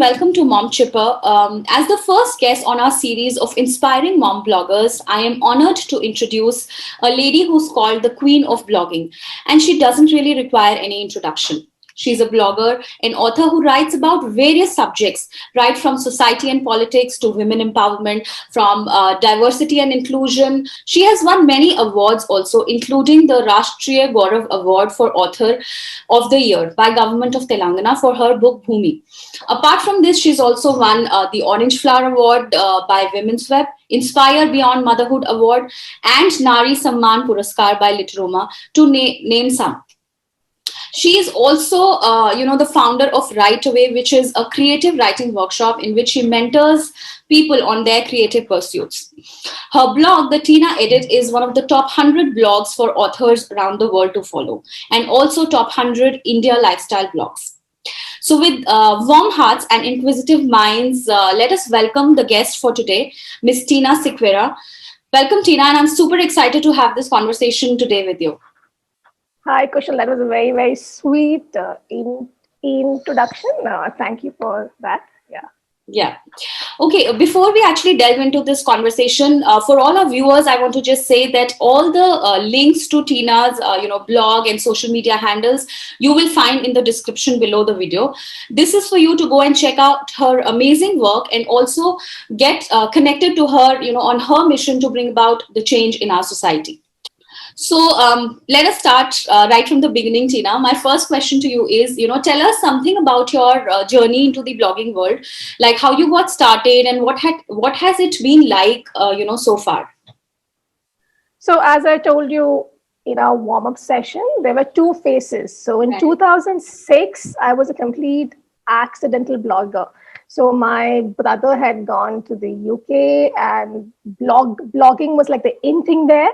welcome to Mom Chipper. As the first guest on our series of inspiring mom bloggers, I am honored to introduce a lady who's called the Queen of Blogging, and she doesn't really require any introduction. She's a blogger, an author who writes about various subjects, right from society and politics to women empowerment, from diversity and inclusion. She has won many awards also, including the Rashtriya Gaurav Award for Author of the Year by Government of Telangana for her book Bhumi. Apart from this, she's also won the Orange Flower Award by Women's Web, Inspire Beyond Motherhood Award, and Nari Samman Puraskar by Literoma, to name some. She is also, the founder of Write Away, which is a creative writing workshop in which she mentors people on their creative pursuits. Her blog, The Tina Edit, is one of the top 100 blogs for authors around the world to follow, and also top 100 India lifestyle blogs. So with warm hearts and inquisitive minds, let us welcome the guest for today, Miss Tina Sequeria. Welcome, Tina, and I'm super excited to have this conversation today with you. Hi, Kushal. That was a very, very sweet introduction. Thank you for that. Yeah. Okay. Before we actually delve into this conversation, for all our viewers, I want to just say that all the links to Tina's, blog and social media handles, you will find in the description below the video. This is for you to go and check out her amazing work and also get connected to her, on her mission to bring about the change in our society. So let us start right from the beginning, Tina. My first question to you is, tell us something about your journey into the blogging world, like how you got started and what has it been like, so far? So as I told you in our warm-up session, there were two phases. So in 2006, I was a complete accidental blogger. So my brother had gone to the UK and blogging was like the in thing there.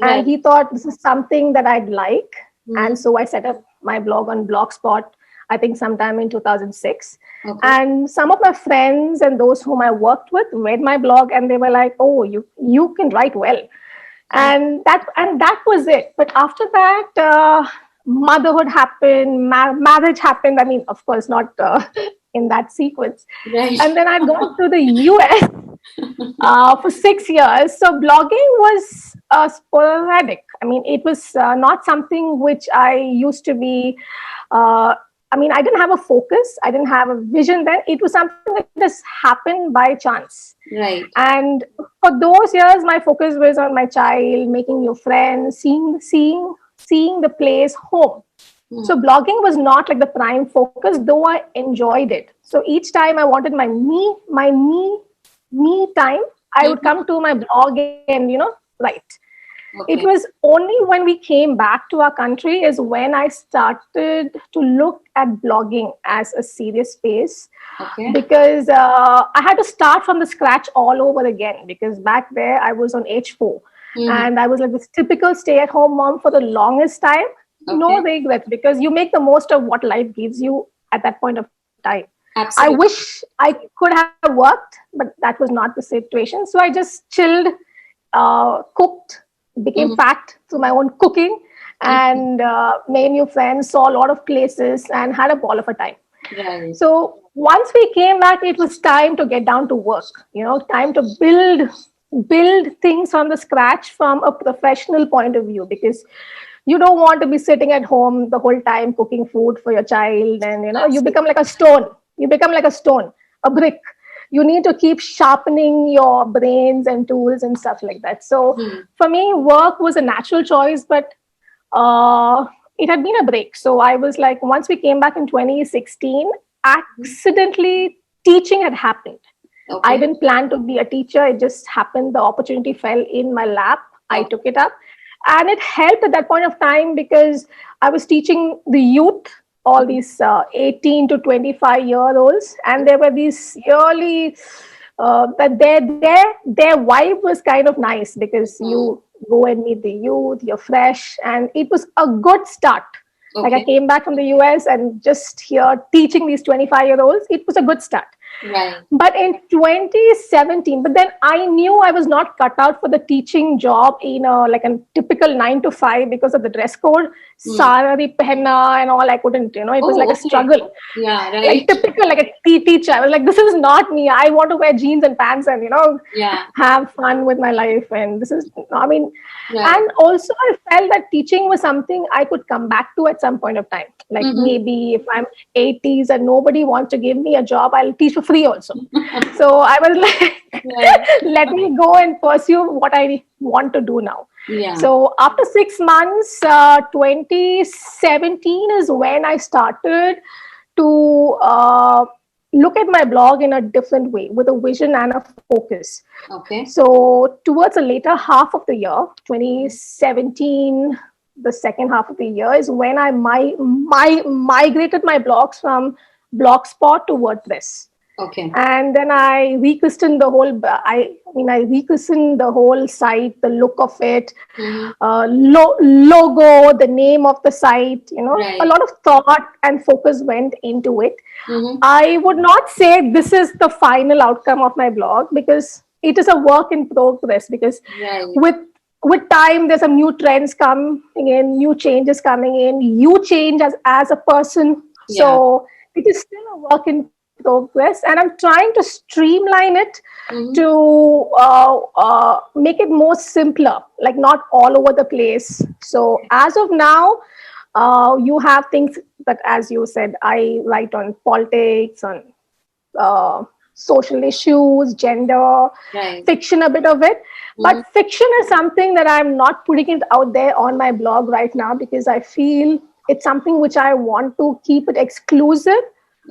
Right. And he thought this is something that I'd like. And so I set up my blog on Blogspot, I think sometime in 2006. Okay. And some of my friends and those whom I worked with read my blog and they were like, oh, you can write well. And that was it. But after that, motherhood happened, marriage happened. I mean, of course, not in that sequence. Right. And then I'd gone to the US for 6 years. So blogging was sporadic. I mean, it was not something which I used to be. I didn't have a focus. I didn't have a vision then. It was something that just happened by chance. Right. And for those years, my focus was on my child, making new friends, seeing the place home. So blogging was not like the prime focus, though I enjoyed it. So each time I wanted my me time, I would come to my blog and, write. Okay. It was only when we came back to our country is when I started to look at blogging as a serious space. Okay. Because I had to start from the scratch all over again, because back there I was on H4 and I was like this typical stay-at-home mom for the longest time. Okay. No regrets, because you make the most of what life gives you at that point of time. Absolutely. I wish I could have worked, but that was not the situation. So I just chilled, cooked, became fat through my own cooking, and made new friends, saw a lot of places, and had a ball of a time. Right. So once we came back, it was time to get down to work. Time to build things from the scratch from a professional point of view, because you don't want to be sitting at home the whole time cooking food for your child, and you become like a stone. You become like a stone, a brick. You need to keep sharpening your brains and tools and stuff like that. So for me, work was a natural choice, but it had been a break. So I was like, once we came back in 2016, accidentally teaching had happened. Okay. I didn't plan to be a teacher. It just happened. The opportunity fell in my lap. I took it up. And it helped at that point of time because I was teaching the youth, all these 18 to 25-year-olds. And there were these really, that their vibe was kind of nice because you go and meet the youth, you're fresh. And it was a good start. Okay. Like I came back from the US and just here teaching these 25-year-olds, it was a good start. Right. But in 2017, but then I knew I was not cut out for the teaching job in like a typical 9 to 5 because of the dress code, Hmm. sari pehna and all. I couldn't, it was like Oh, a okay. struggle. Yeah, Like right. typical, like a teacher. I was like, this is not me. I want to wear jeans and pants and, Yeah, have fun with my life. And this is, I mean, right. and also I felt that teaching was something I could come back to at some point of time. Like Mm-hmm. maybe if I'm 80s and nobody wants to give me a job, I'll teach for free also. So I was like, Right. let me go and pursue what I want to do now. Yeah. So after 6 months, 2017 is when I started to look at my blog in a different way with a vision and a focus. Okay. So towards the later half of the year, 2017, the second half of the year is when I migrated my blogs from Blogspot to WordPress, Okay. and then I rechristened the whole. I rechristened the whole site, the look of it, Mm-hmm. logo, the name of the site. A Right. lot of thought and focus went into it. Mm-hmm. I would not say this is the final outcome of my blog because it is a work in progress. Because Right. with with time, there's some new trends coming in, new changes coming in. You change as a person, Yeah. so it is still a work in progress, and I'm trying to streamline it Mm-hmm. to make it more simpler, like not all over the place. So as of now, you have things that, as you said, I write on politics, on uh, social issues, gender, Right. fiction, a bit of it. Mm-hmm. But fiction is something that I'm not putting it out there on my blog right now because I feel it's something which I want to keep it exclusive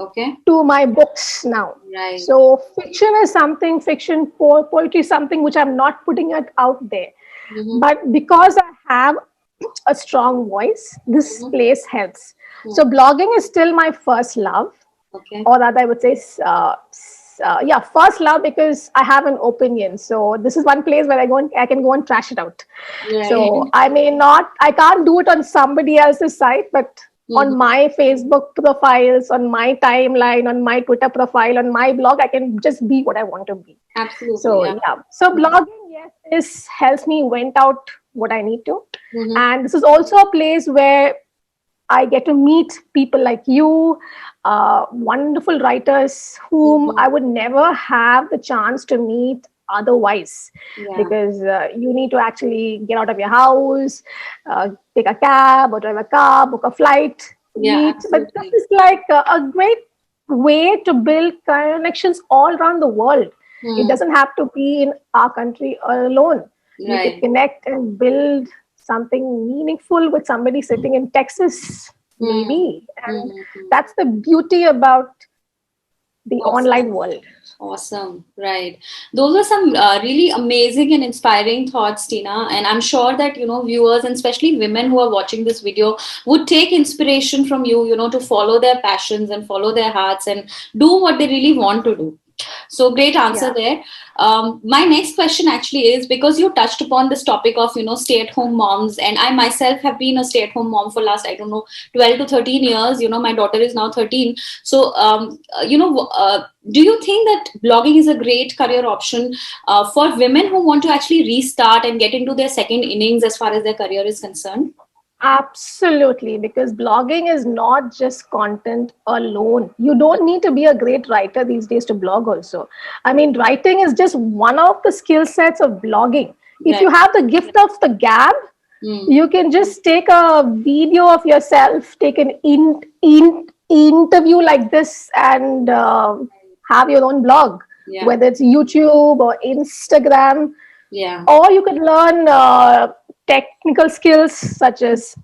Okay. to my books now. Right. So fiction is something, poetry is something which I'm not putting it out there. Mm-hmm. But because I have a strong voice, this Mm-hmm. place helps. So Mm. blogging is still my first love, Okay. or rather, I would say, yeah, first love because I have an opinion. So this is one place where I can go and trash it out. Right. So I can't do it on somebody else's site, but on Mm-hmm. my Facebook profiles, on my timeline, on my Twitter profile, on my blog, I can just be what I want to be. Absolutely. So Yeah. yeah, so blogging, yes, this helps me vent out what I need to, Mm-hmm. and this is also a place where I get to meet people like you, wonderful writers whom Mm-hmm. I would never have the chance to meet otherwise, Yeah. because you need to actually get out of your house, take a cab or drive a car, book a flight, Yeah. meet. But this Absolutely. is like a great way to build connections all around the world. It Hmm. doesn't have to be in our country alone. You could Right. connect and build something meaningful with somebody sitting in Texas, Hmm. maybe. And Mm-hmm. that's the beauty about the Awesome. online world. Awesome. Right. Those are some really amazing and inspiring thoughts, Tina. And I'm sure that, viewers and especially women who are watching this video would take inspiration from you, to follow their passions and follow their hearts and do what they really want to do. So great answer Yeah. there. My next question actually is, because you touched upon this topic of stay-at-home moms, and I myself have been a stay-at-home mom for last, I don't know, 12 to 13 years. My daughter is now 13. So do you think that blogging is a great career option for women who want to actually restart and get into their second innings as far as their career is concerned? Absolutely, because blogging is not just content alone. You don't need to be a great writer these days to blog, also. I mean, writing is just one of the skill sets of blogging. If Right. you have the gift of the gab, Mm. you can just take a video of yourself, take an interview like this, and have your own blog, Yeah. whether it's YouTube or Instagram, Yeah. or you could learn technical skills such as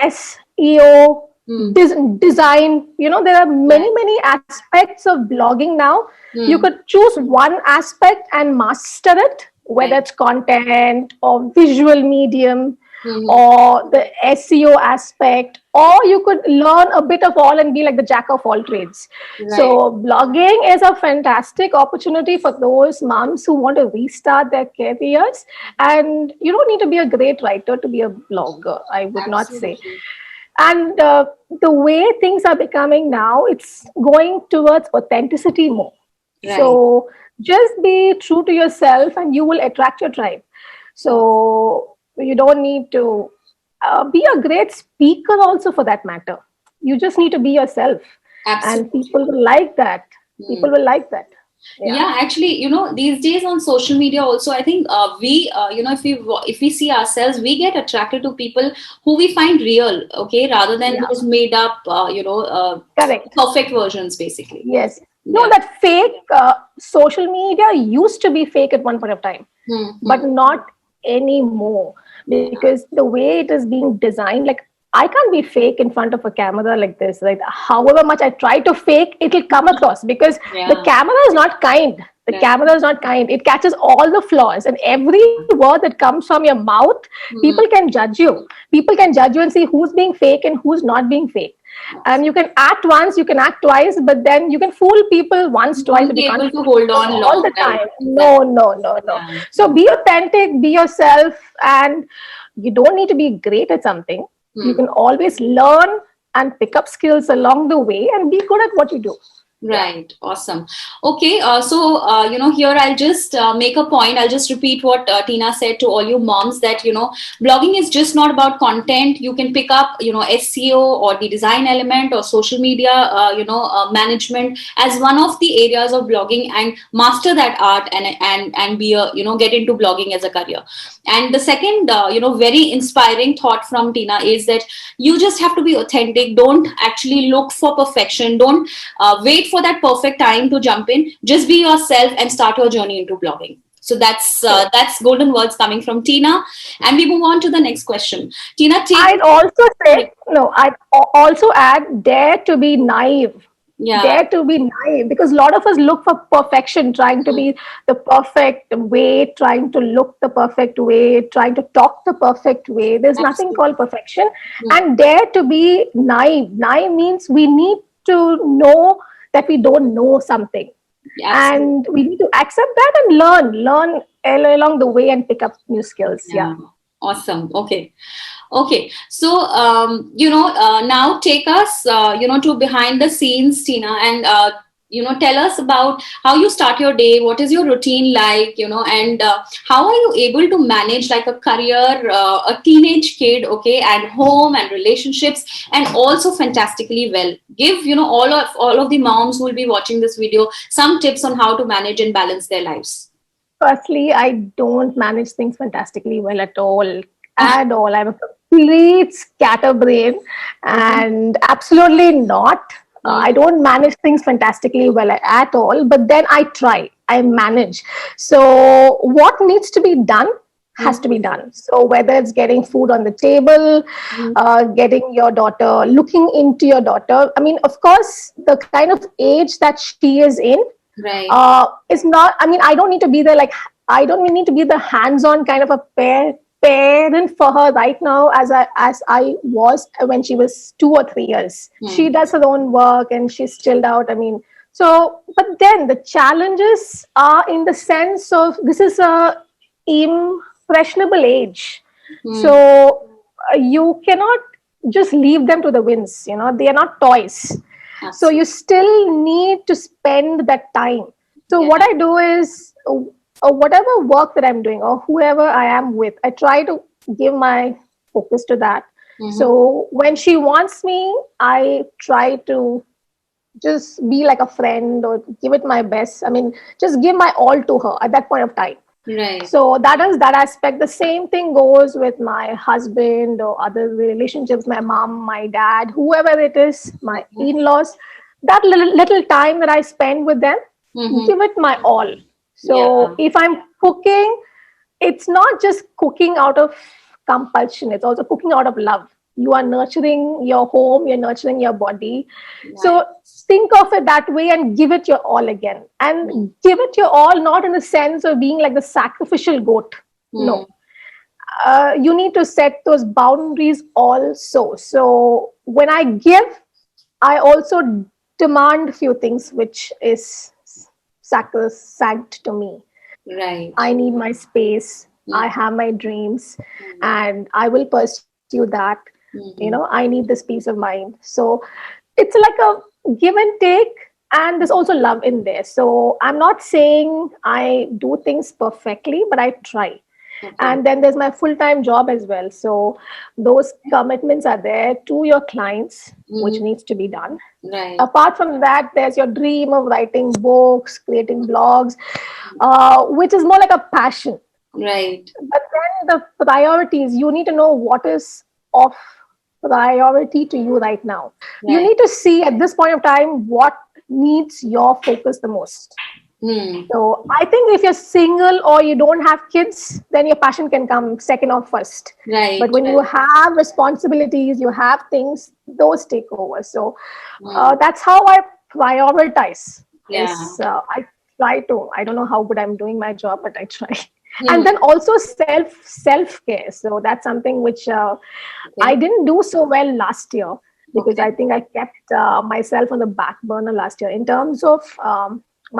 SEO, Mm. design. There are Right. many aspects of blogging now. You Mm. could choose one aspect and master it, whether Right. it's content or visual medium Mm-hmm. or the SEO aspect, or you could learn a bit of all and be like the jack of all trades. Right. So, blogging is a fantastic opportunity for those moms who want to restart their careers. And you don't need to be a great writer to be a blogger, I would not say. Absolutely. And the way things are becoming now, it's going towards authenticity more. Right. So just be true to yourself and you will attract your tribe. So you don't need to be a great speaker also, for that matter. You just need to be yourself, and Absolutely. people will like that. Hmm. People will like that. Yeah. Yeah, actually, these days on social media also, I think we, if we see ourselves, we get attracted to people who we find real, okay, rather than Yeah. those made up, Correct. perfect versions, basically. Yes. No, Yeah. that fake social media used to be fake at one point of time, Hmm. but not anymore, Yeah. because the way it is being designed, like, I can't be fake in front of a camera like this. Like, however much I try to fake, it'll come across, because the Yeah. camera is not kind. The Right. camera is not kind. It catches all the flaws, and every word that comes from your mouth, people Hmm. can judge you. People can judge you and see who's being fake and who's not being fake. And you can act once, you can act twice, but then you can fool people once, You twice, won't but you be can't able to fool hold people on all long, the right? time. No, Exactly. no, no, no. Yeah. So be authentic, be yourself, and you don't need to be great at something. You Hmm. can always learn and pick up skills along the way and be good at what you do. Yeah. Right. Awesome. Okay. Here I'll just make a point. I'll just repeat what Tina said to all you moms, that, blogging is just not about content. You can pick up, SEO or the design element or social media, management as one of the areas of blogging, and master that art, and be a, get into blogging as a career. And the second, very inspiring thought from Tina is that you just have to be authentic. Don't actually look for perfection. Don't wait for that perfect time to jump in. Just be yourself and start your journey into blogging. So True. that's golden words coming from Tina, and we move on to the next question. Tina, take I'd also say, no, I'd also add, dare to be naive. yeah, Dare to be naive, because a lot of us look for perfection, trying to be the perfect way, trying to look the perfect way, trying to talk the perfect way. There's nothing absolutely. called perfection. Hmm. And dare to be naive. Naive means we need to know that we don't know something. Absolutely. And we need to accept that and learn along the way and pick up new skills. Yeah. Yeah. Awesome. Okay. Okay. So, now take us, to behind the scenes, Tina, and, tell us about how you start your day. What is your routine like, and how are you able to manage like a career, a teenage kid, okay, and home and relationships, and also fantastically well. Give, all of the moms who will be watching this video some tips on how to manage and balance their lives. Firstly, I don't manage things fantastically well at all. At all. I'm a complete scatterbrain, Okay. and absolutely not. Hmm. I don't manage things fantastically well at all, but then I try, I manage. So, what needs to be done has to be done. So, whether it's getting food on the table, Hmm. getting your daughter, looking into your daughter. I mean, of course, the kind of age that she is in, Right. it's not, I mean, I don't need to be there, like, I don't need to be the hands-on kind of a parent for her right now, as I was when she was 2 or 3 years. Hmm. She does her own work and she's chilled out. I mean, so, but then the challenges are in the sense of, this is a impressionable age. Hmm. So you cannot just leave them to the winds. They are not toys. So you Absolutely. still need to spend that time. So Yeah. what I do is, whatever work that I'm doing or whoever I am with, I try to give my focus to that. Mm-hmm. So when she wants me, I try to just be like a friend or give it my best. I mean, just give my all to her at that point of time. Right. So that is that aspect. The same thing goes with my husband or other relationships, my mom, my dad, whoever it is, my Okay. in-laws. That little time that I spend with them, Mm-hmm. give it my all. So Yeah. if I'm cooking, it's not just cooking out of compulsion, it's also cooking out of love. You are nurturing your home, you're nurturing your body. Right. So think of it that way and give it your all again. Hmm. And give it your all, not in the sense of being like the sacrificial goat. Hmm. No. You need to set those boundaries also. So when I give, I also demand a few things which is sacrosanct to me. Right. I need my space. I Hmm. have my dreams, Hmm. and I will pursue that. Hmm. I need this peace of mind. So it's like a give and take, and there's also love in there. So I'm not saying I do things perfectly, but I try. Okay. And then there's my full-time job as well. So those commitments are there to your clients, which Mm-hmm. needs to be done. Right. Apart from that, there's your dream of writing books, creating blogs, which is more like a passion. Right. But then the priorities, you need to know what is of priority to you right now. You Right. need to see at this point of time what needs your focus the most. Hmm. So I think if you're single or you don't have kids, then your passion can come second or first. But Right. when you have responsibilities, you have things, those take over. So Hmm. that's how I prioritize. Yeah. I try to. I don't know how good I'm doing my job, but I try. And Hmm. then also self care. So that's something which I Okay. didn't do so well last year because Okay. I think I kept myself on the back burner last year in terms of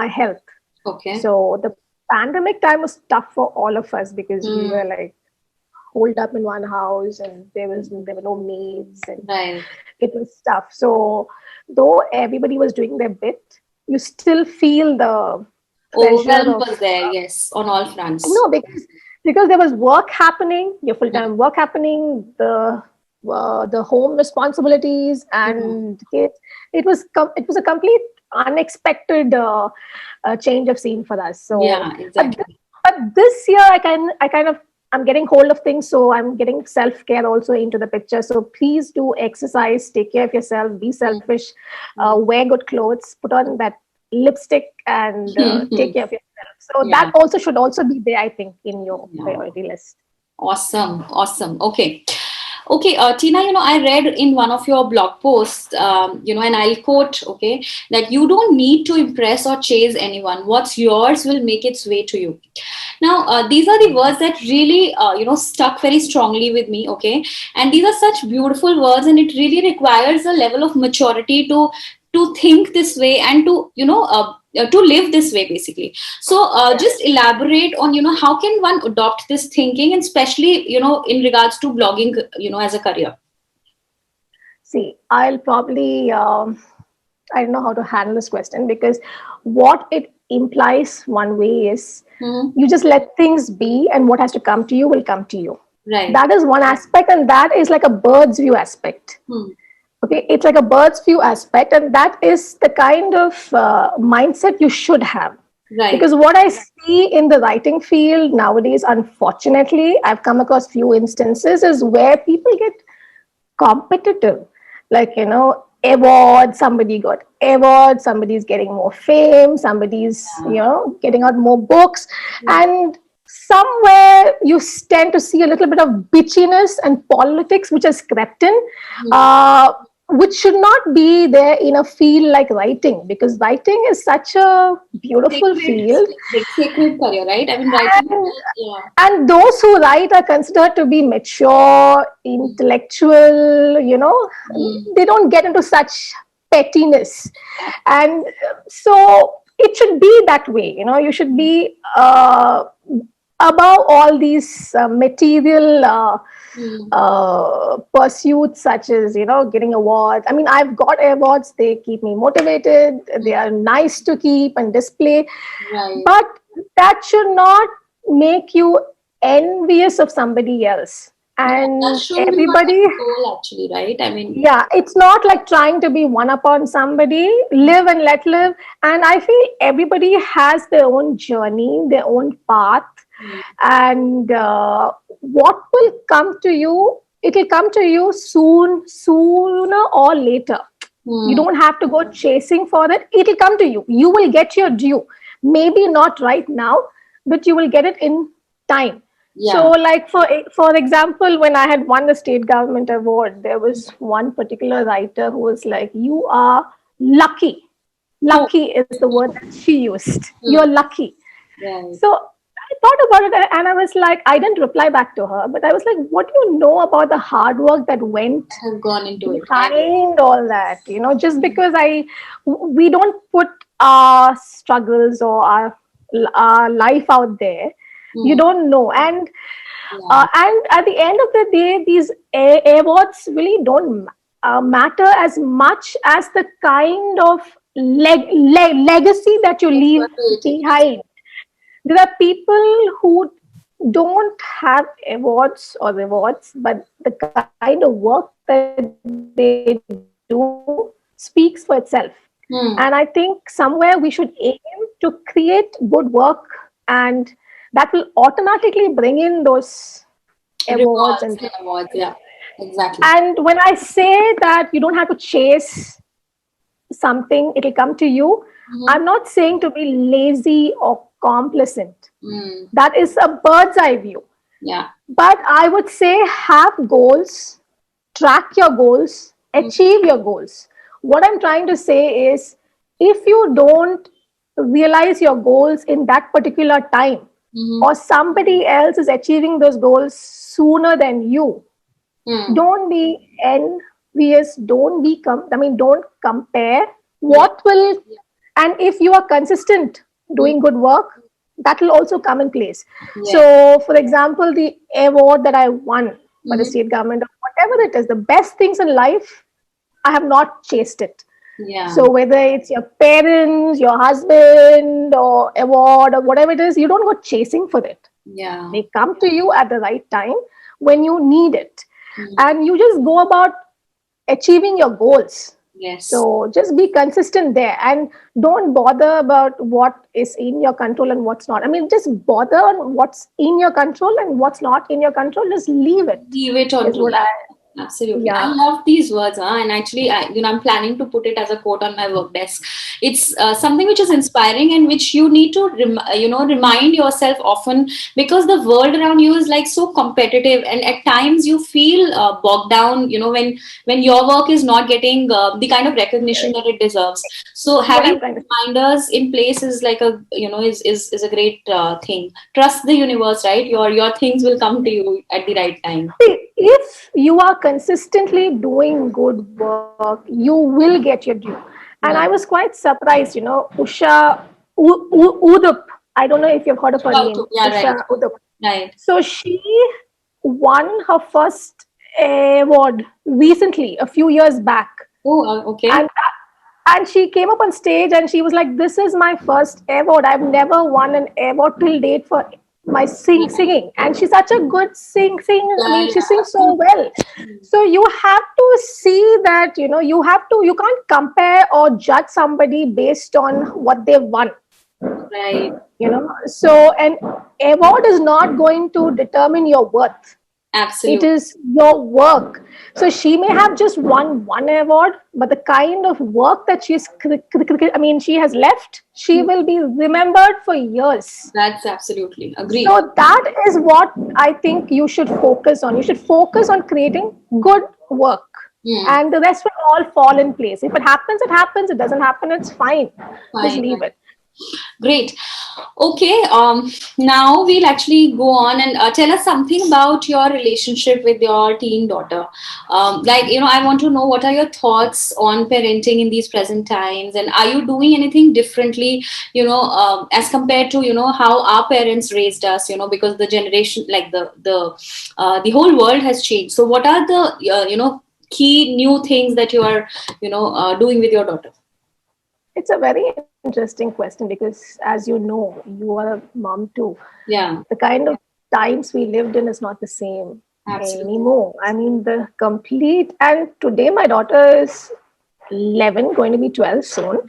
my health. Okay. So the pandemic time was tough for all of us because we Hmm. were like holed up in one house and there were no maids and Right. it was tough. So though everybody was doing their bit, you still feel the pressure Overwhelm of was there, yes, on all fronts. no, because there was work happening, your full time work happening, the home responsibilities Hmm. and kids. It was a complete unexpected change of scene for us. So, Yeah, but exactly. but this year I kind of I'm getting hold of things, so I'm getting self care also into the picture. So please do exercise, take care of yourself, be Hmm. selfish, Hmm. wear good clothes, put on that lipstick, and take care of yourself. So that Yeah. also should also be there, I think, in your Yeah. priority list. Awesome. Awesome. Okay. Okay, Tina, I read in one of your blog posts, and I'll quote, okay, that you don't need to impress or chase anyone. What's yours will make its way to you. Now, these are the words that really, stuck very strongly with me, okay? And these are such beautiful words, and it really requires a level of maturity to think this way and to live this way, basically. So, Yeah. just elaborate on, how can one adopt this thinking, and especially, in regards to blogging, as a career. See, I'll probably I don't know how to handle this question because what it implies one way is Hmm. you just let things be, and what has to come to you will come to you. Right. That is one aspect, and that is like a bird's view aspect. Hmm. Okay, it's like a bird's view aspect, and that is the kind of mindset you should have. Right. Because what I see in the writing field nowadays, unfortunately, I've come across few instances is where people get competitive. Like, awards, somebody got awards, somebody's getting more fame, somebody's, Yeah. getting out more books. Hmm. And somewhere you tend to see a little bit of bitchiness and politics which has crept in, Hmm. uh, which should not be there in a field like writing, because writing is such a beautiful Sacred, field. like sacred career, right? I mean, writing. And Yeah. and those who write are considered to be mature, intellectual, Hmm. they don't get into such pettiness. Exactly. And so it should be that way, you should be above all these material Hmm. pursuits, such as getting awards. I mean, I've got awards, they keep me motivated, they are nice to keep and display, Right. but that should not make you envious of somebody else. Yeah, that And shouldn't be one of everybody, the goal, actually, right? I mean, yeah, it's not like trying to be one upon somebody. Live and let live. And I feel everybody has their own journey, their own path. hmm. And what will come to you, it will come to you sooner or later. You Hmm. don't have to go chasing for it. It will come to you. You will get your due. Maybe not right now, but you will get it in time. So, Yeah. like for example, when I had won the state government award, there was one particular writer who was like, "You are lucky." Oh. Lucky is the word that she used. Hmm. You're lucky. Right. So I thought about it, and I was like, I didn't reply back to her, but I was like, what do you know about the hard work that went I have gone into it. Right. behind all that? Just because we don't put our struggles or our life out there, you Hmm. don't know. And Yeah. at the end of the day, these awards really don't matter as much as the kind of legacy that you That you leave are creating. behind. There are people who don't have awards or rewards, but the kind of work that they do speaks for itself. And I think somewhere we should Hmm. aim to create good work, and that will automatically bring in those awards and Rewards and awards. Yeah, exactly. and when I say that you don't have to chase something, it'll come to you. Mm-hmm. I'm not saying to be lazy or complacent. Mm. That is a bird's eye view. Yeah. But I would say have goals, track your goals, achieve your goals. What I'm trying to say is if you don't realize your goals in that particular time, Mm-hmm. or somebody else is achieving those goals sooner than you, Mm. don't be envious, don't compare. Yeah. What will, and if you are consistent Mm. doing good work, that will also come in place. Yeah. So for example, the award that I won for the Mm-hmm. state government, or whatever it is, the best things in life, I have not chased it. Yeah. So whether it's your parents, your husband, or award, or whatever it is, you don't go chasing for it. Yeah. They come to you at the right time when you need it. Mm. And you just go about achieving your goals. Yes. So just be consistent there and don't bother about what is in your control and what's not. I mean, just bother on what's in your control and what's not in your control. Just leave it, Leave it on is to what I, absolutely. I yeah. love these words, huh? And actually, I'm planning to put it as a quote on my work desk. It's something which is inspiring and which you need to, remind yourself often, because the world around you is like so competitive, and at times you feel bogged down. When your work is not getting the kind of recognition that it deserves. So What having I'm trying to reminders in place is like is a great thing. Trust the universe, right? Your things will come to you at the right time. see, if you are consistently doing good work, you will get your due. And I Yeah. was quite surprised, Usha Udup. I don't know if you've heard of her About name, to, yeah, right. Usha Udup. Right. So she won her first award recently, a few years back, Oh, okay. and she came up on stage and she was like, "This is my first award. I've never won an award till date for my singing." And she's such a good sing. I Yeah, mean, she yeah. sings so well. So you have to see that you can't compare or judge somebody based on what they've won. Right. So an award is not going to determine your worth. It Absolutely. is your work. So she may have just won one award, but the kind of work that she has left, she will be remembered for years. That's absolutely agree. So that is what I think you should focus on. You should focus on creating good work, Hmm. and the rest will all fall in place. If it happens, it happens. It doesn't happen, it's fine. Just Fine. leave it. Great. Okay. Now we'll actually go on and tell us something about your relationship with your teen daughter. I want to know what are your thoughts on parenting in these present times, and are you doing anything differently, as compared to, how our parents raised us, because the generation, like the whole world has changed. So what are the, key new things that you are, doing with your daughter? It's a very interesting question because, as you know, you are a mom too. Yeah, The kind of times we lived in is not the same absolutely. anymore. I mean, the complete, and today my daughter is 11, going to be 12 soon.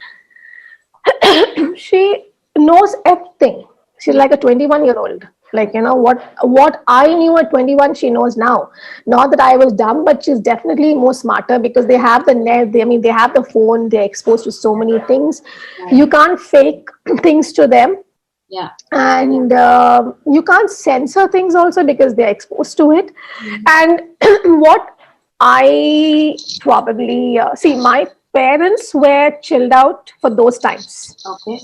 She knows everything. She's like a 21-year-old. Like, what I knew at 21, she knows now. Not that I was dumb, but she's definitely more smarter because they have the net. They have the phone. They're exposed to so many things. Right. You can't fake things to them, Yeah. and you can't censor things also because they're exposed to it. Mhm. And what I probably see, my parents were chilled out for those times, Okay.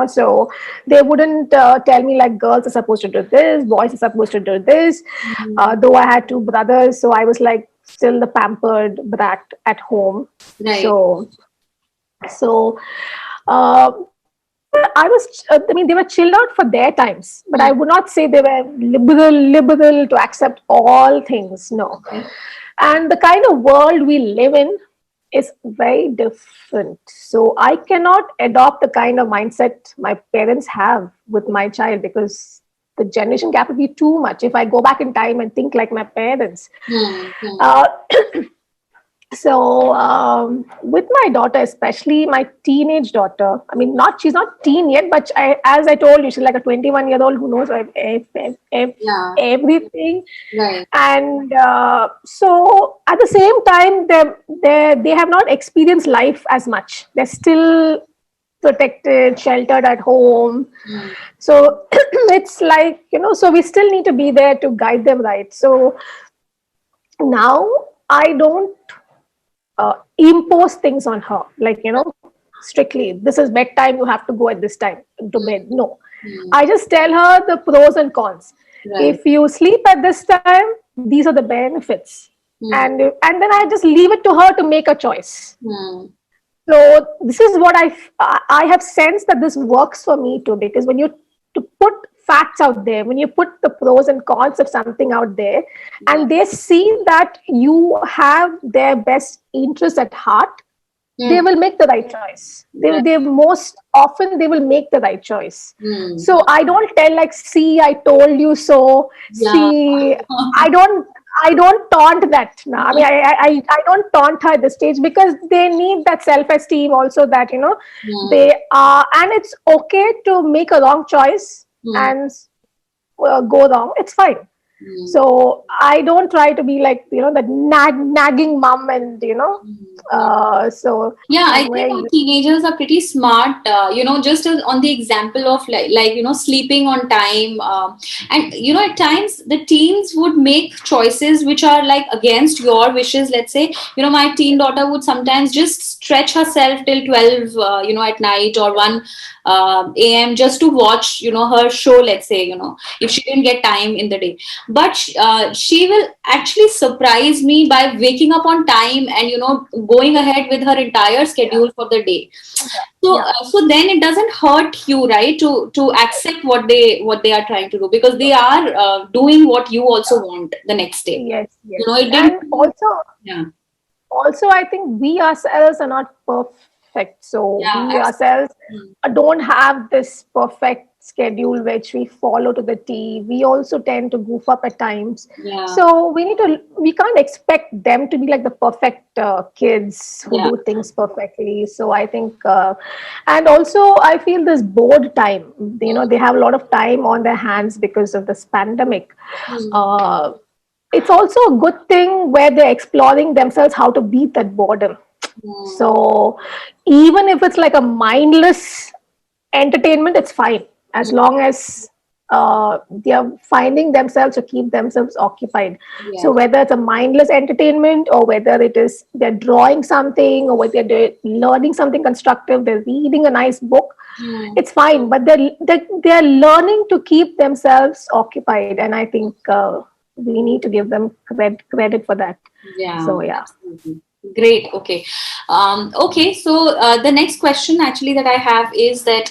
so they wouldn't tell me like girls are supposed to do this, boys are supposed to do this. Mhm. Though I had two brothers, so I was like still the pampered brat at home. Right. So they were chilled out for their times, but I Mm. would not say they were liberal to accept all things. No. Okay. And the kind of world we live in, is very different. So I cannot adopt the kind of mindset my parents have with my child, because the generation gap would be too much if I go back in time and think like my parents. Hmm. Hmm. Uh, with my daughter, especially my teenage daughter, I mean, not she's not teen yet, but as I told you, she's like a 21-year-old who knows Yeah. everything. Right. And so at the same time, they have not experienced life as much. They're still protected, sheltered at home. Hmm. So it's like, so we still need to be there to guide them right. So now I don't impose things on her, like, strictly, this is bedtime, you have to go at this time to bed. No, Hmm. I just tell her the pros and cons. Right. If you sleep at this time, these are the benefits. Hmm. And then I just leave it to her to make a choice. Hmm. So this is what I have sensed that this works for me too, because when you to put facts out there, when you put the pros and cons of something out there, Yeah. and they see that you have their best interest at heart, they Hmm. will make the right choice. Right. They most often they will make the right choice. Hmm. So I don't tell like, see, I told you so. Yeah. See, I don't. I don't taunt that. No, I mean, I don't taunt her at this stage, because they need that self-esteem also, that, Hmm. they are, and it's okay to make a wrong choice Hmm. and go wrong. It's fine. Hmm. So I don't try to be like, that nagging mom, and Hmm. so Yeah, I I'm think our very, teenagers are pretty smart, just on the example of sleeping on time. And, at times the teens would make choices which are like against your wishes. Let's say, my teen daughter would sometimes just stretch herself till 12, at night, or 1 a.m. just to watch, her show, let's say, if she didn't get time in the day. But she will actually surprise me by waking up on time and, going ahead with her entire schedule for the day. So, yeah, then it doesn't hurt you, right, to accept what they are trying to do, because they are doing what you also want the next day. yes, yes. It didn't. And also I think we ourselves are not perfect. So Yeah, we ourselves absolutely. don't have this perfect schedule which we follow to the T. We also tend to goof up at times. Yeah, So we can't expect them to be like the perfect kids who yeah. do things perfectly. So I think, and also I feel this bored time, they have a lot of time on their hands because of this pandemic. Hmm. Uh, it's also a good thing where they're exploring themselves how to beat that boredom. Hmm. So even if it's like a mindless entertainment, it's fine, as Hmm. long as they are finding themselves to keep themselves occupied. So Yes. whether it's a mindless entertainment, or whether it is they're drawing something, or whether they're learning something constructive, they're reading a nice book, Hmm. it's fine. But they're learning to keep themselves occupied, and I think we need to give them credit for that. Yeah, So yeah. absolutely. Great. Okay. Okay. So the next question actually that I have is that,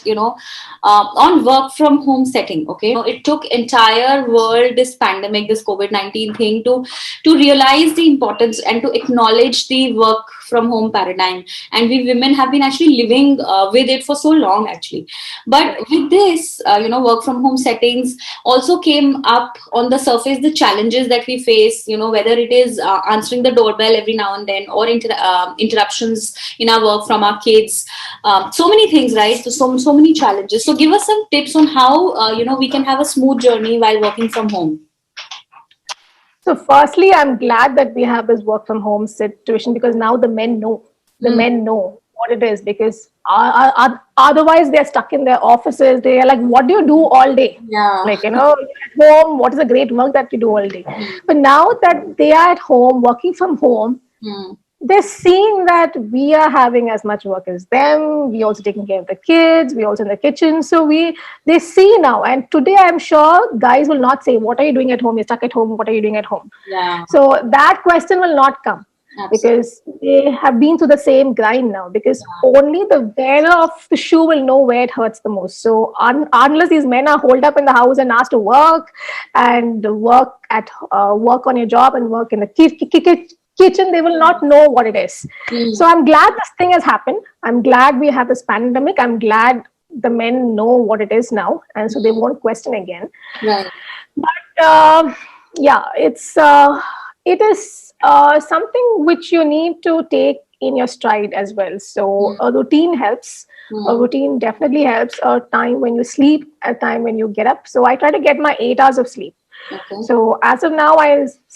on work from home setting. Okay. It took entire world, this pandemic, this COVID-19 thing, to realize the importance and to acknowledge the work from home paradigm. And we women have been actually living with it for so long, actually. But Right. with this, work from home settings also came up on the surface, the challenges that we face, whether it is answering the doorbell every now and then, or interruptions in our work from our kids. So many things, right? So many challenges. So give us some tips on how we can have a smooth journey while working from home. So, firstly, I'm glad that we have this work from home situation, because now the men know. The Hmm. men know what it is, because otherwise they're stuck in their offices. They are like, "What do you do all day?" Yeah. Like, at home, what is the great work that you do all day? Hmm. But now that they are at home, working from home, Hmm. they're seeing that we are having as much work as them. We also taking care of the kids. We also in the kitchen. So they see now. And today, I'm sure guys will not say, "What are you doing at home? You're stuck at home. What are you doing at home?" Yeah. So that question will not come, Absolutely. because they have been through the same grind now. Because only the wearer of the shoe will know where it hurts the most. So unless these men are holed up in the house and asked to work, and work on your job, and work in the kitchen, they will not know what it is. Mm. So I'm glad this thing has happened. I'm glad we have this pandemic. I'm glad the men know what it is now, and so they won't question again. Right. But yeah, it is something which you need to take in your stride as well. So Mm. a routine helps. A Mm. routine definitely helps. A time when you sleep, a time when you get up. So I try to get my 8 hours of sleep. Okay. So as of now, I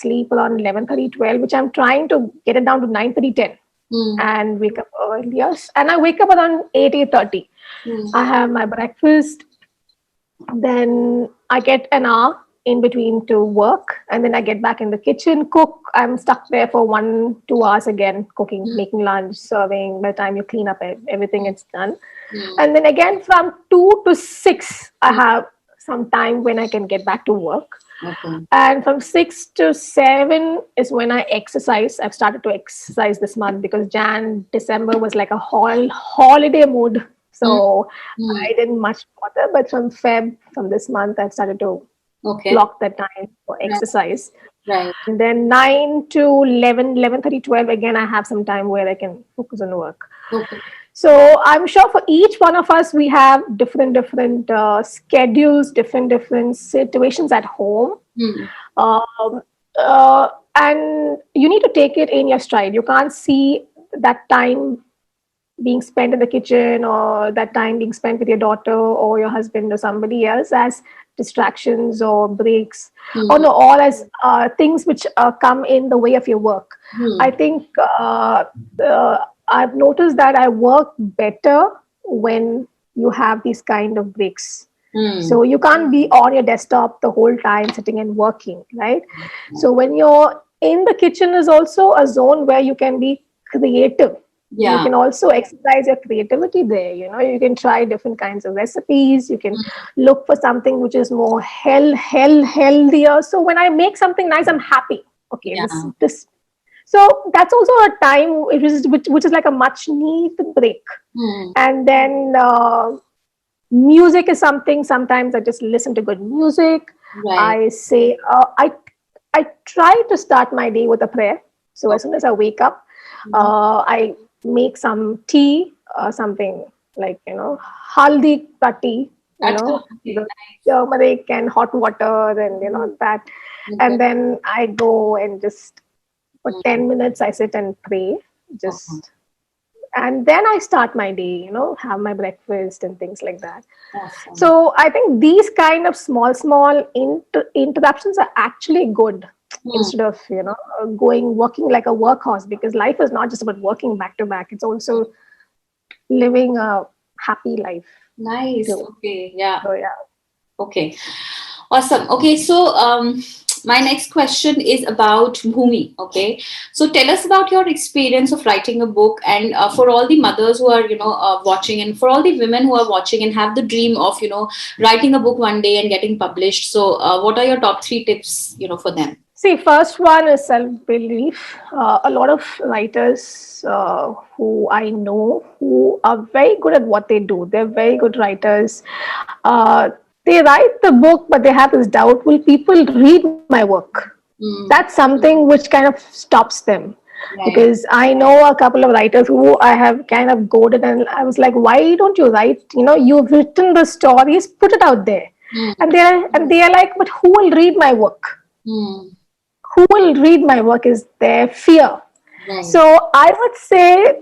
sleep around 11:30, 12, which I'm trying to get it down to 9:30, 10, Mm. and wake up earlier. And I wake up around 8, 8:30. Mm. I have my breakfast, then I get an hour in between to work, and then I get back in the kitchen, cook. I'm stuck there for 1, 2 hours again, cooking, making lunch, serving. By the time you clean up everything, it's done. Mm. And then again from 2 to 6, I Mm. have some time when I can get back to work. Okay. And from 6 to 7 is when I exercise. I've started to exercise this month because December was like a holiday mood. Mm. So Mm. I didn't much bother. But from this month, I've started to Okay. block that time for Right. exercise. Right. And then 9 to 11, 11:30, 12, again, I have some time where I can focus on work. Okay. So I'm sure for each one of us, we have different schedules, different situations at home. Mm. Um, uh, and you need to take it in your stride. You can't see that time being spent in the kitchen or that time being spent with your daughter or your husband or somebody else as distractions or breaks, or Mm. no, all as things which come in the way of your work. I Mm. think I've noticed that I work better when you have these kind of breaks. Mm. So you can't be on your desktop the whole time sitting and working, right? So when you're in the kitchen is also a zone where you can be creative. You Yeah. can also exercise your creativity there. You can try different kinds of recipes. You can look for something which is more healthier. So when I make something nice, I'm happy. Okay, Yeah. this. So that's also a time which is like a much needed break. Mm. And then music is something. Sometimes I just listen to good music. Right. I say I try to start my day with a prayer. So as soon as I wake up, Okay. I make some tea, something like haldi ka tea, Acha. Okay. the turmeric and hot water, and Mm. that, Okay. and then I go and just for Mm. 10 minutes I sit and pray, Okay. just, and then I start my day, have my breakfast and things like that. Awesome. So I think these kind of small interruptions are actually good, Mm. instead of going working like a workhorse, because life is not just about working back to back, it's also living a happy life Nice. too. Okay. Yeah. So yeah. Okay. Awesome. Okay. So, my next question is about Bhumi. Okay. So, tell us about your experience of writing a book, and for all the mothers who are, watching, and for all the women who are watching and have the dream of, writing a book one day and getting published. So, what are your top three tips, for them? See, first one is self-belief. A lot of writers who I know who are very good at what they do. They're very good writers. They write the book, but they have this doubt: will people read my work? That's Mm. something which kind of stops them. Right. Because I know a couple of writers who I have kind of goaded, and I was like, why don't you write? You've written the stories, put it out there. Mm. And they are like, but who will read my work? Mm. Who will read my work is their fear. Right. So I would say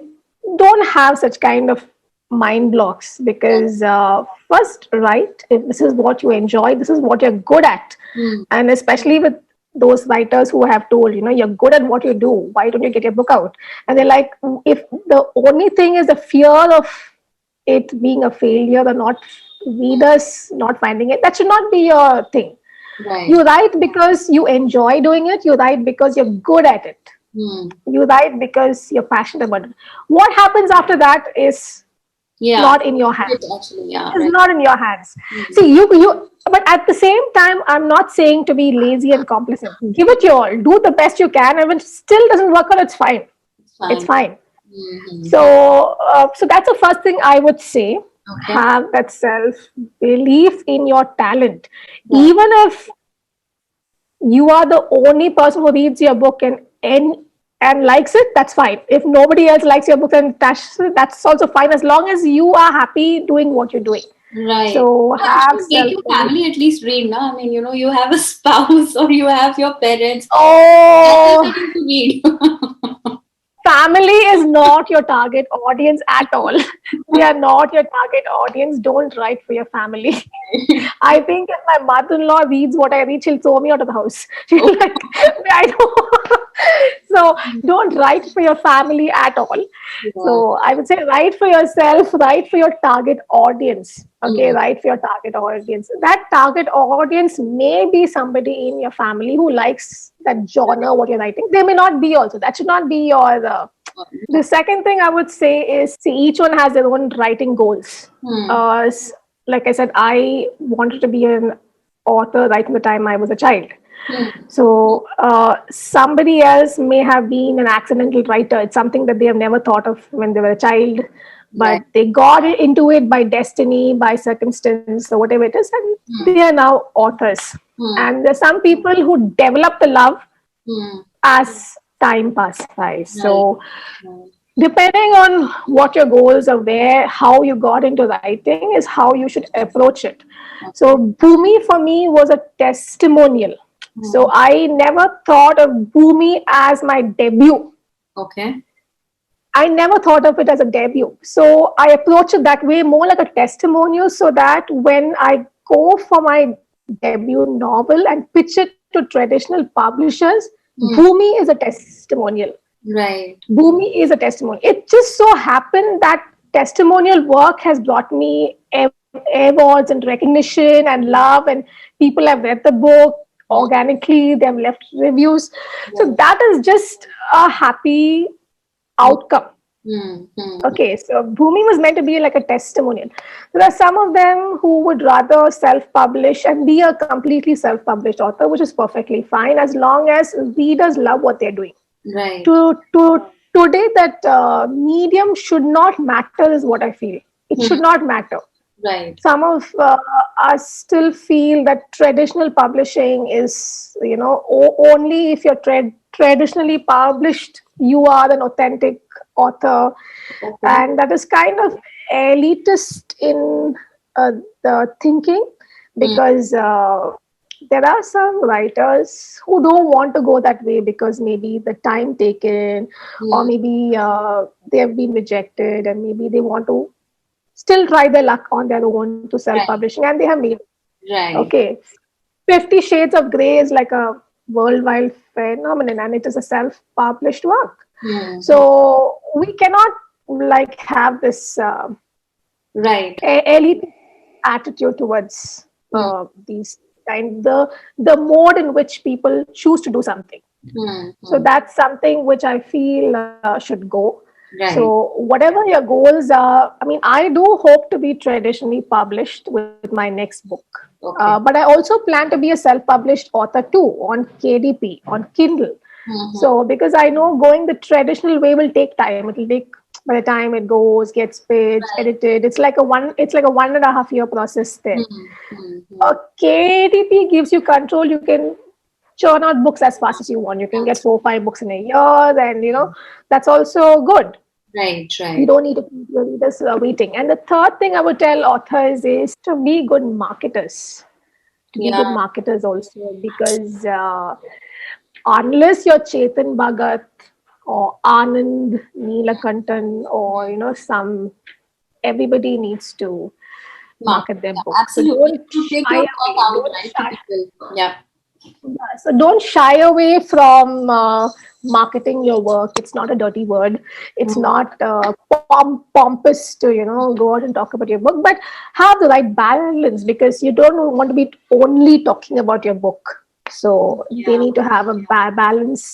don't have such kind of mind blocks, because first write. If this is what you enjoy, this is what you're good at. Mm. And especially with those writers who have told, you're good at what you do, why don't you get your book out? And they're like, if the only thing is the fear of it being a failure or not, readers not finding it, that should not be your thing. Right. You write because you enjoy doing it. You write because you're good at it. Mm. You write because you're passionate about it. What happens after that is Yeah. not in your It hands. actually. Yeah. Is Right. not in your hands. Mm. See, you. But at the same time, I'm not saying to be lazy and complacent. Give it your all. Do the best you can, and when it still doesn't work out, it's fine. It's It's fine. fine. Mm-hmm. So that's the first thing I would say. Okay. Have that self belief in your talent, Right. even if you are the only person who reads your book, and and likes it, that's fine. If nobody else likes your book, then that's also fine, as long as you are happy doing what you're doing. Right. So Yeah, you have should make your self-publishing. family at least read, no? I mean, you have a spouse or you have your parents. Tell Oh, them to read. family is not your target audience at all. They are not your target audience. Don't write for your family. I think if my mother-in-law reads what I read, she'll throw me out of the house. She'll Oh, like, I don't. So don't write for your family at all. yeah. So I would say write for yourself, write for your target audience. Okay, Mm, write for your target audience. That target audience may be somebody in your family who likes that genre, what you're writing. They may not be also. That should not be your. The second thing I would say is, see, each one has their own writing goals. mm, Uh, like I said, I wanted to be an author right from the time I was a child. mm, So somebody else may have been an accidental writer. It's something that they have never thought of when they were a child, right. but they got into it by destiny, by circumstance, or whatever it is, and Mm, they are now authors. mm, And there's some people who develop the love mm, as time passes by. right. So Right. depending on what your goals are, where how you got into writing is how you should approach it. So Okay. Bhumi for me was a testimonial. So Mm, I never thought of Bhumi as my debut. okay. I never thought of it as a debut. So I approach it that way, more like a testimonial, so that when I go for my debut novel and pitch it to traditional publishers, Mm, Bhumi is a testimonial. right. Bhumi is a testimony. It just so happened that testimonial work has brought me awards and recognition and love, and people have read the book Mm, organically, they have left reviews. So right. that is just a happy Mm, outcome. mm, mm, Okay, so Bhumi was meant to be like a testimonial. There are some of them who would rather self publish and be a completely self published author, which is perfectly fine as long as readers love what they're doing. right. To Today, that medium should not matter is what I feel. It should Mm, not matter. right. Some of us still feel that traditional publishing is, only if you're traditionally published, you are an authentic author, Okay. and that is kind of elitist in the thinking, Mm, because there are some writers who don't want to go that way because maybe the time taken, or mm, maybe they have been rejected, and maybe they want to still try their luck on their own to right. self-publishing, and they have made it. Right. Okay, 50 Shades of Grey is like a worldwide phenomenon, and it is a self-published work. Mm, mm, So we cannot like have this right. elite attitude towards Mm, these kind the mode in which people choose to do something. mm, So mm, that's something which I feel should go. right. So whatever your goals are, I mean, I do hope to be traditionally published with my next book. Okay. But I also plan to be a self-published author too, on KDP, on Kindle. Mm-hmm. So because I know going the traditional way will take time. It'll take, by the time it goes, gets pitched, Right. edited. It's like a 1.5 year process there. Mm, mm, mm, KDP gives you control. You can churn out books as fast as you want. You can get 4 or 5 books in a year, and that's also good. right. You Right. don't need to keep your readers waiting. And the third thing I would tell authors is to be good marketers. To be Yeah. good marketers also, because unless you're Chetan Bhagat or Anand Neelakantan, or some, everybody needs to Market. market their Yeah. book. So Absolutely. don't To take shy your work away. out, Don't right, to shy. people. Yeah. Yeah, so don't shy away from marketing your work. It's not a dirty word. It's Mm, not pompous to go out and talk about your book, but have the right balance, because you don't want to be only talking about your book. So they yeah. need to have a balance.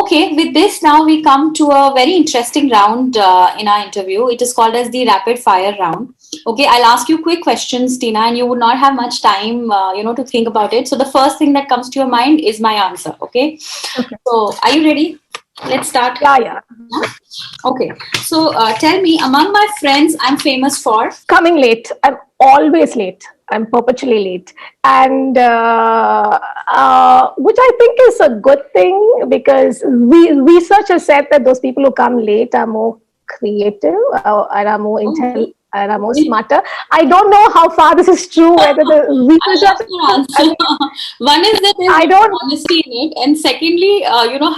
Okay, with this now we come to a very interesting round in our interview. It is called as the rapid fire round. Okay, I'll ask you quick questions, Tina, and you would not have much time, to think about it. So the first thing that comes to your mind is my answer. Okay, Okay. so are you ready? Let's start. Yeah, yeah. Yeah? Okay, so tell me, among my friends, I'm famous for. Coming late. I'm always late. I'm perpetually late, and which I think is a good thing, because research has said that those people who come late are more creative, and are more Okay. and are more smarter. I don't know how far this is true. Whether the I research, love your I answer. mean, One is that there's I lot of don't honesty in it, and secondly,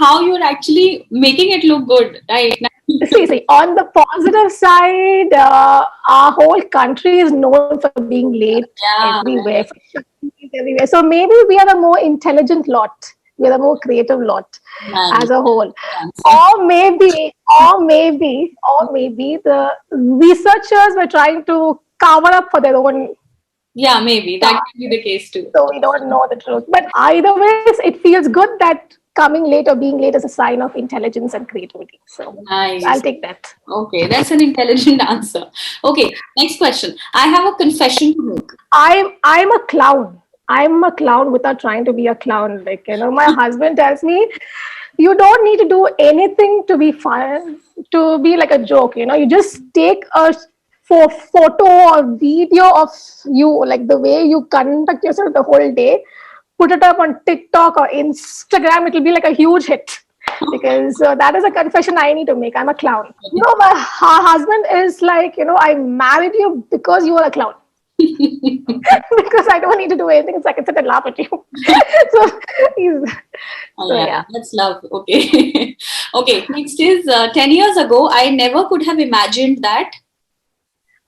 how you're actually making it look good, right? see. On the positive side, our whole country is known for being late Yeah, everywhere, for right. shutting everywhere. So maybe we are the more intelligent lot. We are the more creative lot as Nice. a whole. Good answer. Or maybe the researchers were trying to cover up for their own Yeah, maybe that task, can be the case too. so we don't know the truth. But either ways, it feels good that coming late or being late is a sign of intelligence and creativity. So I'll Nice. take that. Okay, that's an intelligent answer. Okay, next question. I have a confession to make. I'm a clown. I'm a clown without trying to be a clown. Like, my husband tells me, you don't need to do anything to be fun, to be like a joke. You just take a photo or video of you, like the way you conduct yourself the whole day, put it up on TikTok or Instagram. It'll be like a huge hit. Because that is a confession I need to make. I'm a clown. No, my husband is like, I married you because you were a clown. Because I don't need to do anything, so I can sit and laugh at you. so he's Oh, so yeah, yeah. that's love. Okay. Okay, next is 10 years ago, I never could have imagined that.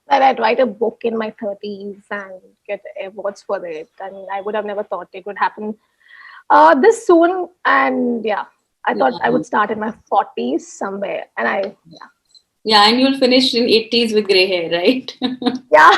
That I'd write a book in my 30s and get awards for it. And I would have never thought it would happen this soon. And yeah, I thought I Yeah. would start in my 40s somewhere. And yeah. Yeah, and you'll finish in 80s with gray hair, right? Yeah.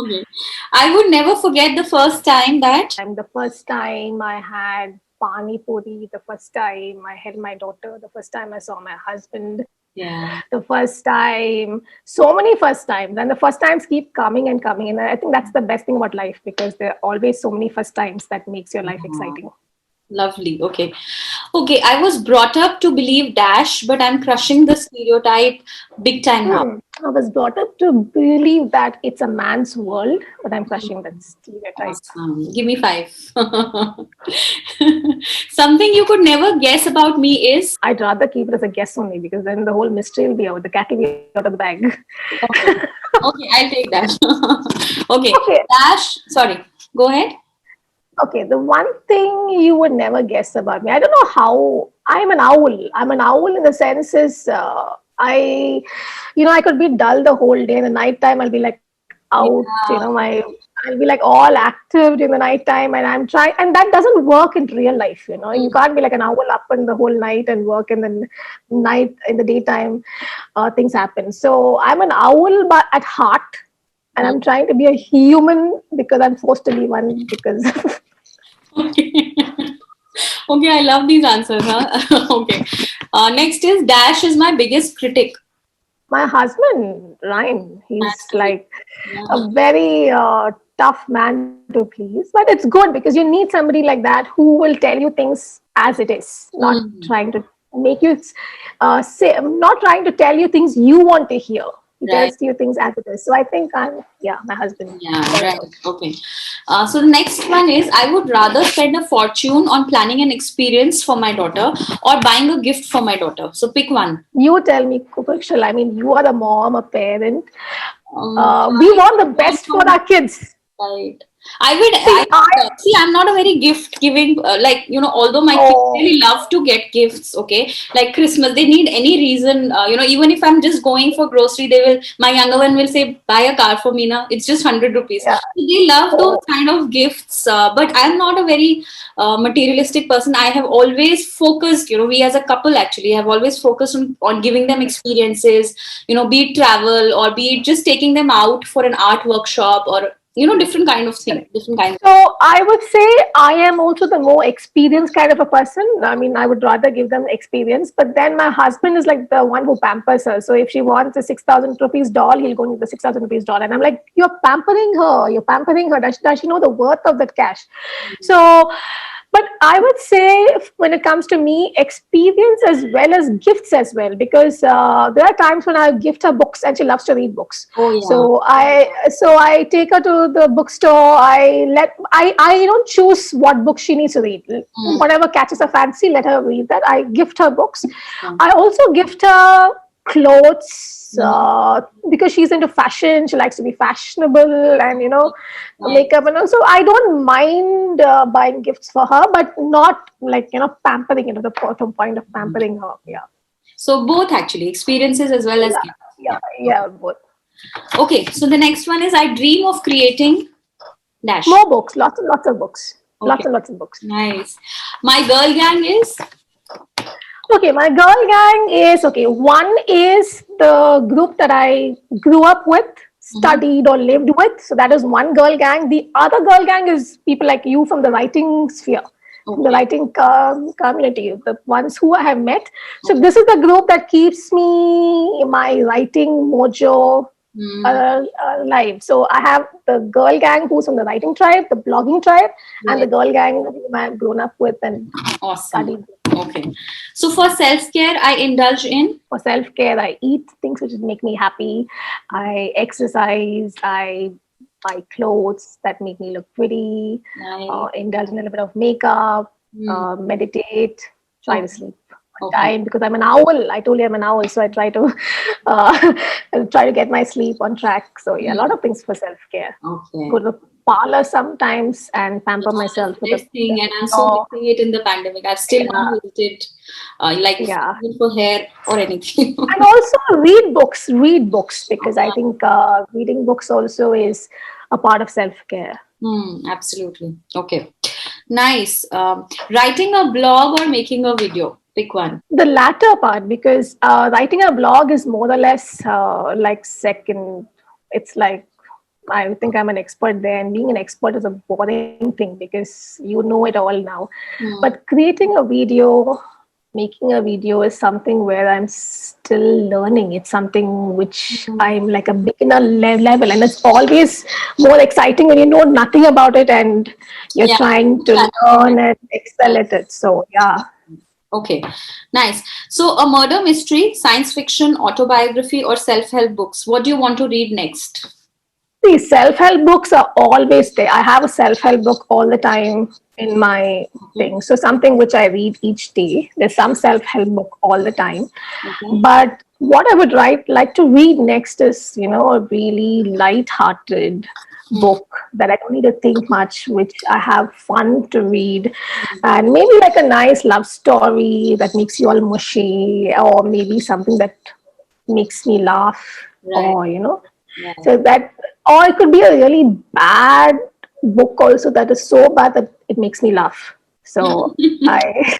Okay. I would never forget the first time that. And the first time I had pani puri, the first time I held my daughter, the first time I saw my husband, Yeah. the first time, so many first times, and the first times keep coming and coming. And I think that's the best thing about life, because there are always so many first times that makes your life Yeah. exciting. Lovely. Okay. Okay. I was brought up to believe dash, but I'm crushing the stereotype big time now. I was brought up to believe that it's a man's world, but I'm crushing that stereotype. Awesome. Give me five. Something you could never guess about me is. I'd rather keep it as a guess only, because then the whole mystery will be out. The cat will be out of the bag. Okay. Okay, I'll take that. Okay. Okay. Dash. Sorry. Go ahead. Okay, the one thing you would never guess about me, I don't know how. I'm an owl. I'm an owl in the sense is, I could be dull the whole day. In the night time, I'll be like out. Yeah. I'll be like all active during the night time, and I'm trying, and that doesn't work in real life. You can't be like an owl up in the whole night and work in the night, in the daytime. Things happen. So I'm an owl, but at heart, and I'm trying to be a human because I'm forced to be one because. Okay. Okay, I love these answers, huh? Okay. Next is Dash is my biggest critic. My husband, Ryan, he's Naturally. like Yeah. a very tough man to please, but it's good because you need somebody like that who will tell you things as it is, not Mm, trying to make you not trying to tell you things you want to hear. He right. tells you things as it is. So I think my husband, Yeah, without a right. doubt. Okay. So the next one is I would rather spend a fortune on planning an experience for my daughter or buying a gift for my daughter. So pick one. You tell me, Kupakshal, I mean, you are a mom, a parent. We I want the would best for also. our kids. Right. I would, See, see, I'm not a very gift giving, although my kids oh, really love to get gifts, okay, like Christmas, they need any reason, even if I'm just going for grocery, my younger one will say, buy a car for me now, it's just 100 rupees. yeah. So they love those Oh, kind of gifts, but I'm not a very materialistic person. I have always focused, we as a couple actually have always focused on giving them experiences, be it travel or be it just taking them out for an art workshop or different kind of thing, different kind of. so I would say I am also the more experienced kind of a person. I mean, I would rather give them experience, but then my husband is like the one who pampers her. So if she wants a 6,000 rupees doll, he'll go and give the 6,000 rupees doll. And I'm like, you're pampering her. You're pampering her. Does she know the worth of that cash? So, But I would say when it comes to me, experience as well as gifts as well, because there are times when I gift her books and she loves to read books. Oh yeah. So I take her to the bookstore. I don't choose what book she needs to read. Mm. Whatever catches her fancy, let her read that. I gift her books. Yeah. I also gift her clothes, Mm. because she's into fashion. She likes to be fashionable and Nice. makeup, and also I don't mind buying gifts for her, but not like pampering, the point of pampering her. Yeah, So both actually, experiences as well as yeah, gifts. yeah, Yeah. yeah. Both. Okay, so the next one is I dream of creating dash. More books, lots and lots of books, Okay, lots and lots of books. nice. My girl gang is Okay, my girl gang is okay. One is the group that I grew up with, Mhm. studied or lived with. So that is one girl gang. The other girl gang is people like you from the writing sphere, from the Okay, writing community, the ones who I have met. So okay. this is the group that keeps me my writing mojo Mm, alive. So I have the girl gang who's from the writing tribe, the blogging tribe, and the right. girl gang whom I've grown up with and Awesome. studied. Okay. So for self-care, I indulge in. For self-care, I eat things which make me happy. I exercise. I buy clothes that make me look pretty. Nice. Indulge in a little bit of makeup. Mm, Meditate. Try to okay. sleep on Okay. time because I'm an owl. I told you I'm an owl, so I try to uh, try to get my sleep on track. So yeah, a lot Mm, of things for self-care. Go okay. to the parlor sometimes and pamper myself with Best thing, and I'm so dog. missing it in the pandemic. I've still Yeah, not visited, like yeah. even for hair or anything. And also read books because I think reading books also is a part of self-care. Absolutely. Okay. Nice. Writing a blog or making a video? Pick one. The latter part, because writing a blog is more or less like second. It's like I think I'm an expert there, and being an expert is a boring thing because you know it all now. Hmm. But creating a video, making a video is something where I'm still learning. It's something which Hmm. I'm like a beginner level, and it's always more exciting when you know nothing about it and you're Yeah. trying to Challenging. learn and excel at it. So yeah. Okay. Nice. So a murder mystery, science fiction, autobiography, or self-help books. What do you want to read next? See, self-help books are always there. I have a self-help book all the time in my Okay. thing. So something which I read each day. There's some self-help book all the time. Okay. But what I would like to read next is, a really light-hearted Hmm. book that I don't need to think much, which I have fun to read. And maybe like a nice love story that makes you all mushy, or maybe something that makes me laugh, Right. or Right. so that, or it could be a really bad book also that is so bad that it makes me laugh. So I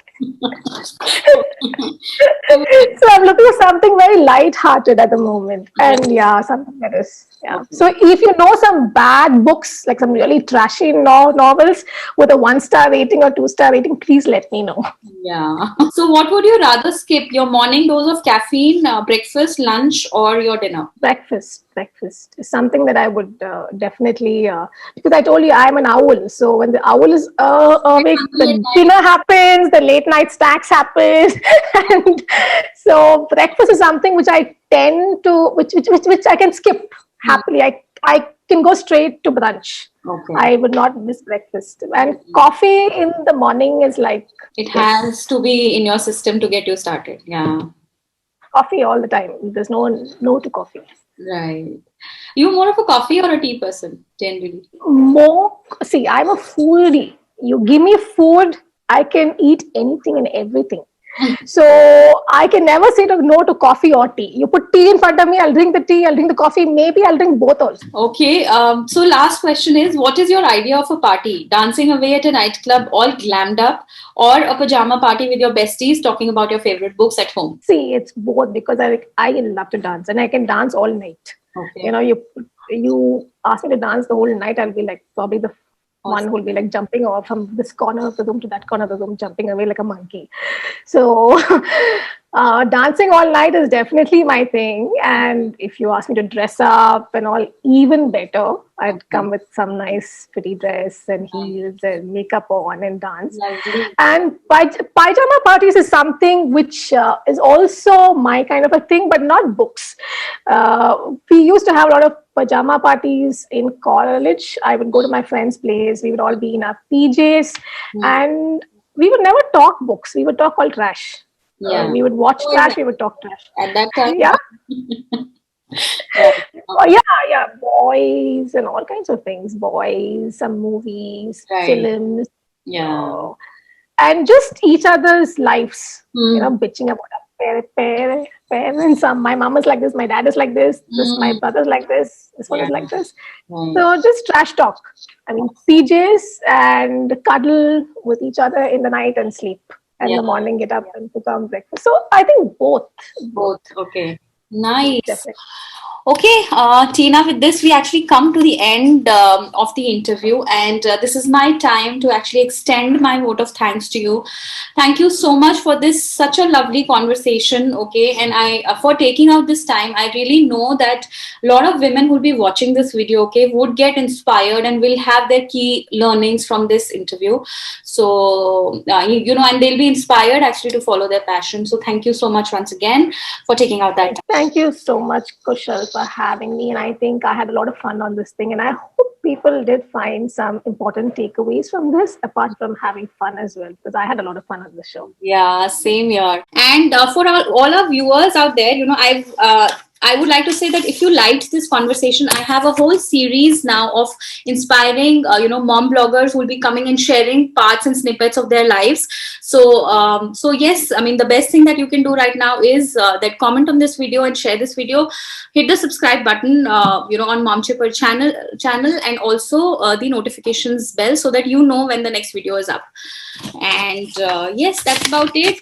so I'm looking for something very light-hearted at the moment, and Right. yeah, something that is yeah. Okay. So if you know some bad books, like some really trashy novels with a 1-star rating or 2-star rating, please let me know. Yeah. So what would you rather skip? Your morning dose of caffeine, breakfast, lunch, or your dinner? Breakfast is something that I would definitely because I told you I'm an owl. So when the owl is Get awake, hungry at the night. dinner happens, the late night snacks happen, and so breakfast is something which I tend to which I can skip Hmm. happily. I can go straight to brunch. Okay. I would not miss breakfast, and coffee in the morning is like It yes, has to be in your system to get you started. Yeah. coffee all the time. There's no to coffee. Right. You more of a coffee or a tea person, generally? More, see, I'm a foodie. You give me food, I can eat anything and everything. So I can never say no to coffee or tea. You put tea in front of me, I'll drink the tea, I'll drink the coffee, maybe I'll drink both also. Okay. So last question is, what is your idea of a party? Dancing away at a nightclub, all glammed up, or a pajama party with your besties talking about your favorite books at home? See, it's both because I love to dance and I can dance all night. Okay. You know, you ask me to dance the whole night, I'll be like probably the one who'll be like jumping off from this corner of the room to that corner of the room, jumping away like a monkey. So dancing all night is definitely my thing. And if you ask me to dress up and all, even better. I'd come with some nice pretty dress and heels and makeup on and dance. Lovely. And pajama parties is something which is also my kind of a thing, but not books. We used to have a lot of pajama parties in college. I would go to my friend's place. We would all be in our PJs, and we would never talk books. We would talk all trash. Yeah. We would watch trash. We would talk trash. At that time. Yeah. Yeah. Oh, yeah, boys and all kinds of things. Boys, some movies, Right. films. Yeah. And just each other's lives, bitching about our parents. My mom is like this, my dad is like this, my brother's like this one is like this. So just trash talk. I mean, PJs and cuddle with each other in the night and sleep. And in the morning, get up and cook on breakfast. So I think both. Okay. Nice. Definitely. Okay, Tina, with this, we actually come to the end of the interview, and this is my time to actually extend my vote of thanks to you. Thank you so much for this, such a lovely conversation, okay? And for taking out this time. I really know that a lot of women will be watching this video, okay, would get inspired and will have their key learnings from this interview. So, and they'll be inspired actually to follow their passion. So thank you so much once again for taking out that time. Thank you so much, Kushal, for having me. And I think I had a lot of fun on this thing. And I hope people did find some important takeaways from this, apart from having fun as well, because I had a lot of fun on the show. Yeah, same here. And for all our viewers out there, I would like to say that if you liked this conversation, I have a whole series now of inspiring, mom bloggers who will be coming and sharing parts and snippets of their lives. So yes, I mean, the best thing that you can do right now is that comment on this video and share this video, hit the subscribe button, on Mom Chipper channel, and also the notifications bell so that you know when the next video is up. And yes, that's about it.